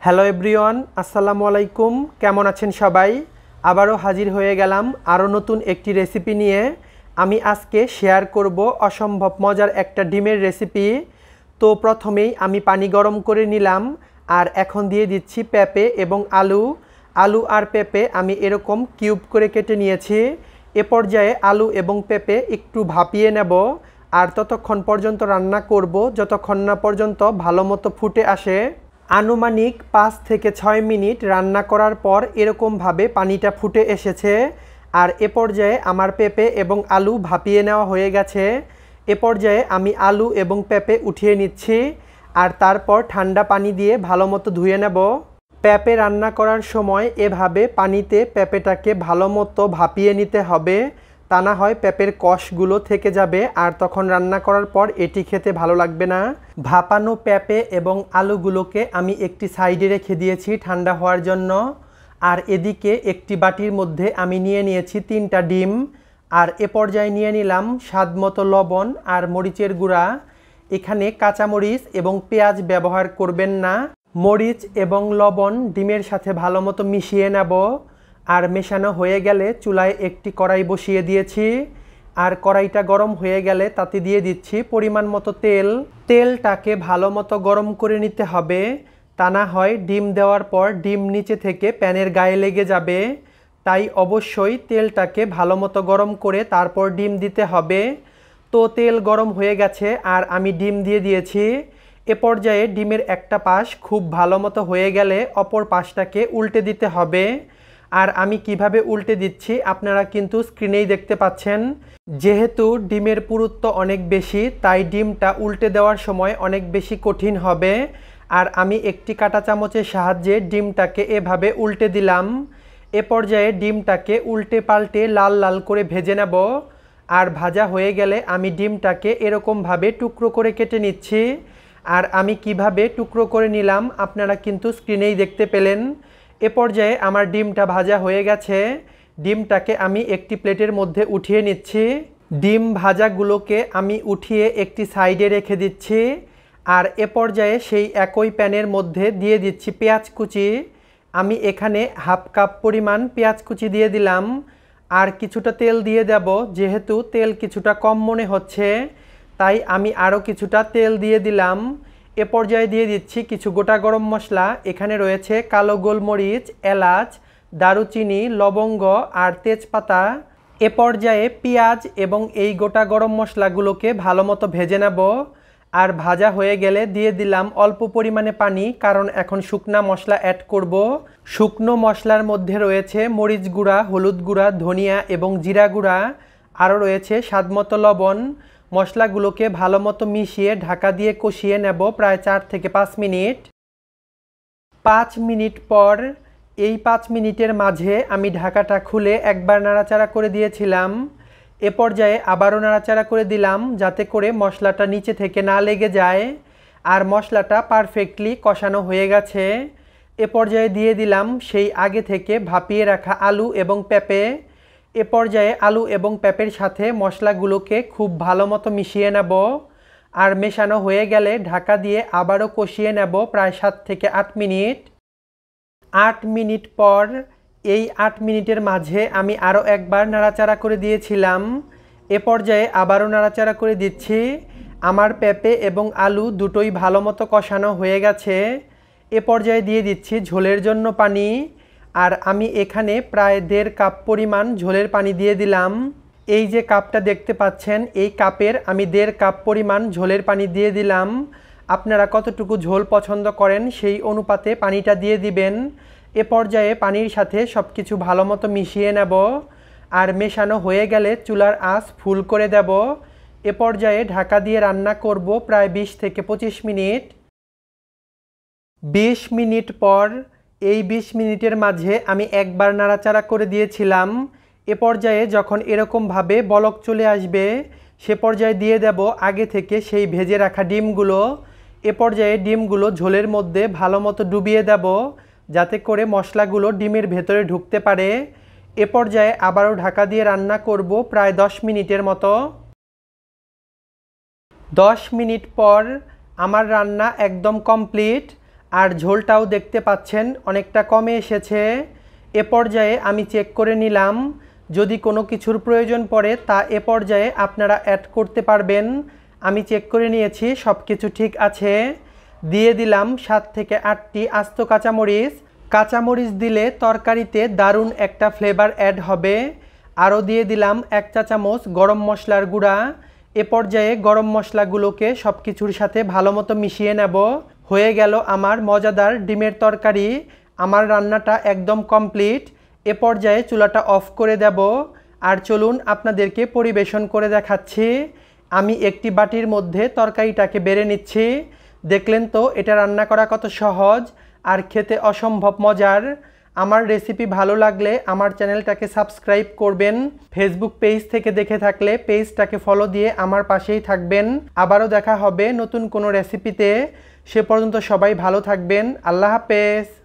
Hello everyone, আসসালামু আলাইকুম। কেমন আছেন সবাই? আবারও হাজির হয়ে গেলাম আরও নতুন একটি রেসিপি নিয়ে। আমি আজকে শেয়ার করব অসম্ভব মজার একটা ডিমের রেসিপি। তো প্রথমেই আমি পানি গরম করে নিলাম আর এখন দিয়ে দিচ্ছি পেঁপে এবং আলু আর পেঁপে আমি এরকম কিউব করে কেটে নিয়েছি। এ পর্যায়ে আলু এবং পেঁপে একটু ভাপিয়ে নেব আর ততক্ষণ পর্যন্ত রান্না করব যতক্ষণ না পর্যন্ত ভালো মতো ফুটে আসে। আনুমানিক 5 থেকে 6 মিনিট রান্না করার পর এরকমভাবে পানিটা ফুটে এসেছে আর এ পর্যায়ে আমার পেঁপে এবং আলু ভাপিয়ে নেওয়া হয়ে গেছে। এ পর্যায়ে আমি আলু এবং পেঁপে উঠিয়ে নিচ্ছি আর তারপর ঠান্ডা পানি দিয়ে ভালো মতো ধুয়ে নেব। পেঁপে রান্না করার সময় এভাবে পানিতে পেঁপেটাকে ভালো মতো ভাপিয়ে নিতে হবে, তা না হয় পেঁপের কষগুলো থেকে যাবে আর তখন রান্না করার পর এটি খেতে ভালো লাগবে না। ভাপানো পেঁপে এবং আলুগুলোকে আমি একটি সাইডে রেখে দিয়েছি ঠান্ডা হওয়ার জন্য। আর এদিকে একটি বাটির মধ্যে আমি নিয়ে নিয়েছি 3টা ডিম আর এ পর্যায়ে নিয়ে নিলাম স্বাদ মতো লবণ আর মরিচের গুঁড়া। এখানে কাঁচামরিচ এবং পেঁয়াজ ব্যবহার করবেন না। মরিচ এবং লবণ ডিমের সাথে ভালো মতো মিশিয়ে নেব আর মেশানো হয়ে গেলে চুলায় একটি কড়াই বসিয়ে দিয়েছি আর কড়াইটা গরম হয়ে গেলে তাতে দিয়ে দিচ্ছি পরিমাণ মতো তেল। তেলটাকে ভালো মতো গরম করে নিতে হবে, তা না হয় ডিম দেওয়ার পর ডিম নিচে থেকে প্যানের গায়ে লেগে যাবে। তাই অবশ্যই তেলটাকে ভালো মতো গরম করে তারপর ডিম দিতে হবে। তো তেল গরম হয়ে গেছে আর আমি ডিম দিয়ে দিয়েছি। এ পর্যায়ে ডিমের একটা পাশ খুব ভালো মতো হয়ে গেলে অপর পাশটাকে উল্টে দিতে হবে। আর আমি কিভাবে উল্টে দিচ্ছি আপনারা কিন্তু স্ক্রিনেই দেখতে পাচ্ছেন। যেহেতু ডিমের পুরুত্ব অনেক বেশি তাই ডিমটা উল্টে দেওয়ার সময় অনেক বেশি কঠিন হবে। আর আমি একটি কাঁটা চামচের সাহায্যে ডিমটাকে এভাবে উল্টে দিলাম। এ পর্যায়ে ডিমটাকে উল্টে পাল্টে লাল লাল করে ভেজে নেব আর ভাজা হয়ে গেলে আমি ডিমটাকে এরকমভাবে টুকরো করে কেটে নিচ্ছি। আর আমি কিভাবে টুকরো করে নিলাম আপনারা কিন্তু স্ক্রিনেই দেখতে পেলেন। এ পর্যায়ে আমার ডিমটা ভাজা হয়ে গেছে। ডিমটাকে আমি একটি প্লেটের মধ্যে উঠিয়ে নিচ্ছি। ডিম ভাজাগুলোকে আমি উঠিয়ে একটি সাইডে রেখে দিচ্ছি আর এ পর্যায়ে সেই একই প্যানের মধ্যে দিয়ে দিচ্ছি পেঁয়াজ কুচি। আমি এখানে হাফ কাপ পরিমাণ পেঁয়াজ কুচি দিয়ে দিলাম আর কিছুটা তেল দিয়ে দেব। যেহেতু তেল কিছুটা কম মনে হচ্ছে তাই আমি আরও কিছুটা তেল দিয়ে দিলাম। এ পর্যায়ে দিয়ে দিচ্ছি কিছু গোটা গরম মশলা। এখানে রয়েছে কালো গোলমরিচ, এলাচ, দারুচিনি, লবঙ্গ আর তেজপাতা। এ পর্যায়ে পেঁয়াজ এবং এই গোটা গরম মশলাগুলোকে ভালো মতো ভেজে নেব আর ভাজা হয়ে গেলে দিয়ে দিলাম অল্প পরিমাণে পানি, কারণ এখন শুকনা মশলা অ্যাড করব। শুকনো মশলার মধ্যে রয়েছে মরিচ গুঁড়া, হলুদ গুঁড়া, ধনিয়া এবং জিরা গুঁড়া, আরও রয়েছে স্বাদমতো লবণ। মশলাগুলোকে ভালো মতো মিশিয়ে ঢাকা দিয়ে কষিয়ে নেব প্রায় 4 থেকে 5 মিনিট। 5 মিনিট পর এই 5 মিনিটের মাঝে আমি ঢাকাটা খুলে একবার নাড়াচাড়া করে দিয়েছিলাম। এ পর্যায়ে আবারও নাড়াচাড়া করে দিলাম যাতে করে মশলাটা নিচে থেকে না লেগে যায় আর মশলাটা পারফেক্টলি কষানো হয়ে গেছে। এ পর্যায়ে দিয়ে দিলাম সেই আগে থেকে ভাপিয়ে রাখা আলু এবং পেঁপে। এ পর্যায়ে আলু এবং পেঁপের সাথে মশলাগুলোকে খুব ভালো মতো মিশিয়ে নেব আর মেশানো হয়ে গেলে ঢাকা দিয়ে আবারও কষিয়ে নেব প্রায় 7 থেকে 8 মিনিট। 8 মিনিট পর এই 8 মিনিটের মাঝে আমি আরও একবার নাড়াচাড়া করে দিয়েছিলাম। এ পর্যায়ে আবারও নাড়াচাড়া করে দিচ্ছি। আমার পেঁপে এবং আলু দুটোই ভালো মতো কষানো হয়ে গেছে। এ পর্যায়ে দিয়ে দিচ্ছি ঝোলের জন্য পানি আর আমি এখানে প্রায় 1.5 কাপ পরিমাণ ঝোলের পানি দিয়ে দিলাম। এই যে কাপটা দেখতে পাচ্ছেন এই কাপের আমি 1.5 কাপ পরিমাণ ঝোলের পানি দিয়ে দিলাম। আপনারা কতটুকু ঝোল পছন্দ করেন সেই অনুপাতে পানিটা দিয়ে দিবেন। এ পর্যায়ে পানির সাথে সব কিছু ভালো মতো মিশিয়ে নেব আর মেশানো হয়ে গেলে চুলার আঁচ ফুল করে দেব। এ পর্যায়ে ঢাকা দিয়ে রান্না করব প্রায় 20 থেকে 25 মিনিট। 20 মিনিট পর এই 20 মিনিটের মাঝে আমি একবার নাড়াচাড়া করে দিয়েছিলাম। এ পর্যায়ে যখন এরকমভাবে বলক চলে আসবে সে পর্যায়ে দিয়ে দেব আগে থেকে সেই ভেজে রাখা ডিমগুলো। এ পর্যায়ে ডিমগুলো ঝোলের মধ্যে ভালো মতো ডুবিয়ে দেব যাতে করে মশলাগুলো ডিমের ভেতরে ঢুকতে পারে। এ পর্যায়ে আবারও ঢাকা দিয়ে রান্না করব প্রায় 10 মিনিটের মতো। 10 মিনিট পর আমার রান্না একদম কমপ্লিট আর ঝোলটাও দেখতে পাচ্ছেন অনেকটা কমে এসেছে। এ পর্যায়ে আমি চেক করে নিলাম, যদি কোনো কিছুর প্রয়োজন পড়ে তা এ পর্যায়ে আপনারা অ্যাড করতে পারবেন। আমি চেক করে নিয়েছি সব কিছু ঠিক আছে। দিয়ে দিলাম 7 থেকে 8টি আস্ত কাঁচামরিচ। কাঁচামরিচ দিলে তরকারিতে দারুণ একটা ফ্লেভার অ্যাড হবে। আরও দিয়ে দিলাম 1 চা চামচ গরম মশলার গুঁড়া। এ পর্যায়ে গরম মশলাগুলোকে সব কিছুর সাথে ভালো মতো মিশিয়ে নেব। হয়ে গেল আমার মজাদার ডিমের তরকারি। আমার রান্নাটা একদম কমপ্লিট। এ পর্যায়ে চুলাটা অফ করে দেব। আর চলুন আপনাদেরকে পরিবেশন করে দেখাচ্ছি। আমি একটি বাটির মধ্যে তরকারিটাকে বেড়ে নিচ্ছি। দেখলেন তো এটা রান্না করা কত সহজ আর খেতে অসম্ভব মজার। আমার রেসিপি ভালো লাগলে আমার চ্যানেলটাকে সাবস্ক্রাইব করবেন। ফেসবুক পেজ থেকে দেখে থাকলে পেজটাকে ফলো দিয়ে আমার পাশেই থাকবেন। আবারও দেখা হবে নতুন কোনো রেসিপিতে। সে পর্যন্ত সবাই ভালো থাকবেন। আল্লাহ হাফেজ।